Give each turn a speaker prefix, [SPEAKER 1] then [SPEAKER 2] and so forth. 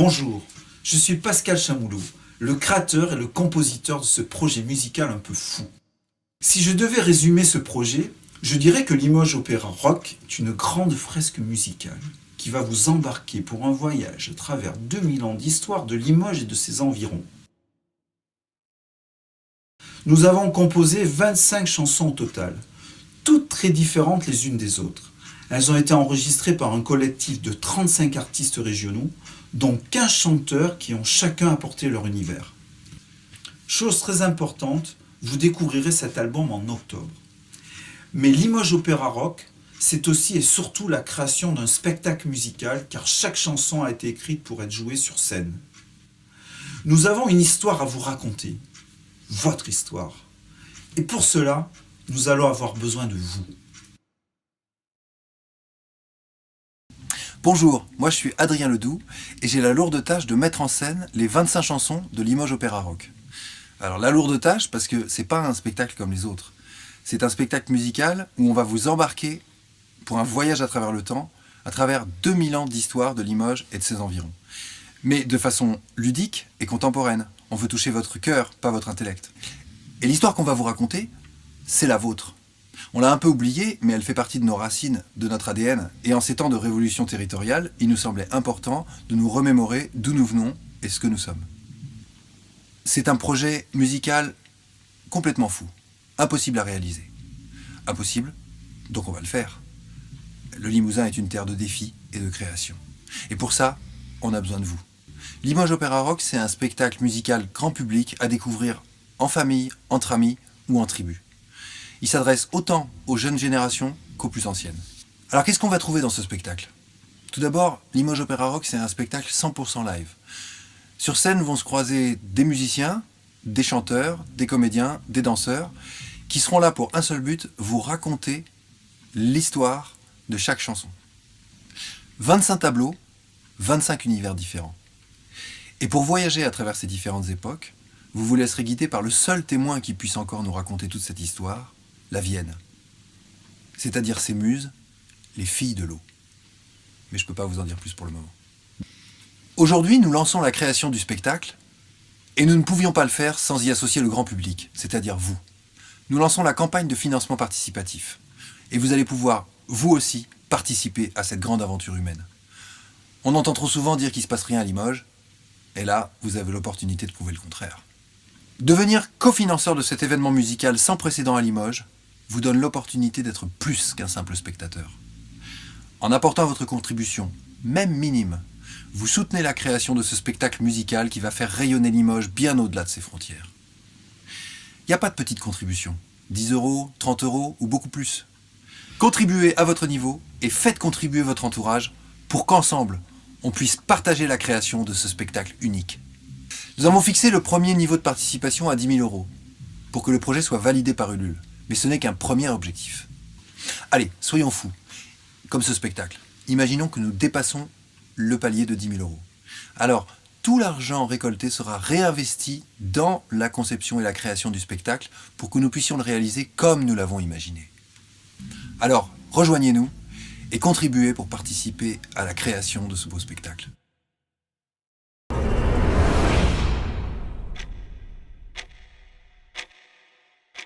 [SPEAKER 1] Bonjour, je suis Pascal Chamoulot, le créateur et le compositeur de ce projet musical un peu fou. Si je devais résumer ce projet, je dirais que Limoges Opéra Rock est une grande fresque musicale qui va vous embarquer pour un voyage à travers 2000 ans d'histoire de Limoges et de ses environs. Nous avons composé 25 chansons au total, toutes très différentes les unes des autres. Elles ont été enregistrées par un collectif de 35 artistes régionaux, dont 15 chanteurs qui ont chacun apporté leur univers. Chose très importante, vous découvrirez cet album en octobre. Mais Limoges Opéra Rock, c'est aussi et surtout la création d'un spectacle musical, car chaque chanson a été écrite pour être jouée sur scène. Nous avons une histoire à vous raconter, votre histoire. Et pour cela, nous allons avoir besoin de vous.
[SPEAKER 2] Bonjour, moi je suis Adrien Ledoux et j'ai la lourde tâche de mettre en scène les 25 chansons de Limoges Opéra Rock. Alors la lourde tâche parce que c'est pas un spectacle comme les autres. C'est un spectacle musical où on va vous embarquer pour un voyage à travers le temps, à travers 2000 ans d'histoire de Limoges et de ses environs. Mais de façon ludique et contemporaine. On veut toucher votre cœur, pas votre intellect. Et l'histoire qu'on va vous raconter, c'est la vôtre. On l'a un peu oubliée, mais elle fait partie de nos racines, de notre ADN. Et en ces temps de révolution territoriale, il nous semblait important de nous remémorer d'où nous venons et ce que nous sommes. C'est un projet musical complètement fou, impossible à réaliser. Impossible, donc on va le faire. Le Limousin est une terre de défis et de création. Et pour ça, on a besoin de vous. Limoges Opéra Rock, c'est un spectacle musical grand public à découvrir en famille, entre amis ou en tribu. Il s'adresse autant aux jeunes générations qu'aux plus anciennes. Alors qu'est-ce qu'on va trouver dans ce spectacle? Tout d'abord, Limoges Opéra Rock, c'est un spectacle 100% live. Sur scène vont se croiser des musiciens, des chanteurs, des comédiens, des danseurs, qui seront là pour un seul but, vous raconter l'histoire de chaque chanson. 25 tableaux, 25 univers différents. Et pour voyager à travers ces différentes époques, vous vous laisserez guider par le seul témoin qui puisse encore nous raconter toute cette histoire, la Vienne. C'est-à-dire ces muses, les filles de l'eau. Mais je ne peux pas vous en dire plus pour le moment. Aujourd'hui, nous lançons la création du spectacle, et nous ne pouvions pas le faire sans y associer le grand public, c'est-à-dire vous. Nous lançons la campagne de financement participatif. Et vous allez pouvoir, vous aussi, participer à cette grande aventure humaine. On entend trop souvent dire qu'il ne se passe rien à Limoges, et là, vous avez l'opportunité de prouver le contraire. Devenir cofinanceur de cet événement musical sans précédent à Limoges vous donne l'opportunité d'être plus qu'un simple spectateur. En apportant votre contribution, même minime, vous soutenez la création de ce spectacle musical qui va faire rayonner Limoges bien au-delà de ses frontières. Il n'y a pas de petite contribution, 10 €, 30 € ou beaucoup plus. Contribuez à votre niveau et faites contribuer votre entourage pour qu'ensemble, on puisse partager la création de ce spectacle unique. Nous avons fixé le premier niveau de participation à 10 000 € pour que le projet soit validé par Ulule. Mais ce n'est qu'un premier objectif. Allez, soyons fous. Comme ce spectacle. Imaginons que nous dépassons le palier de 10 000 €. Alors, tout l'argent récolté sera réinvesti dans la conception et la création du spectacle pour que nous puissions le réaliser comme nous l'avons imaginé. Alors, rejoignez-nous et contribuez pour participer à la création de ce beau spectacle.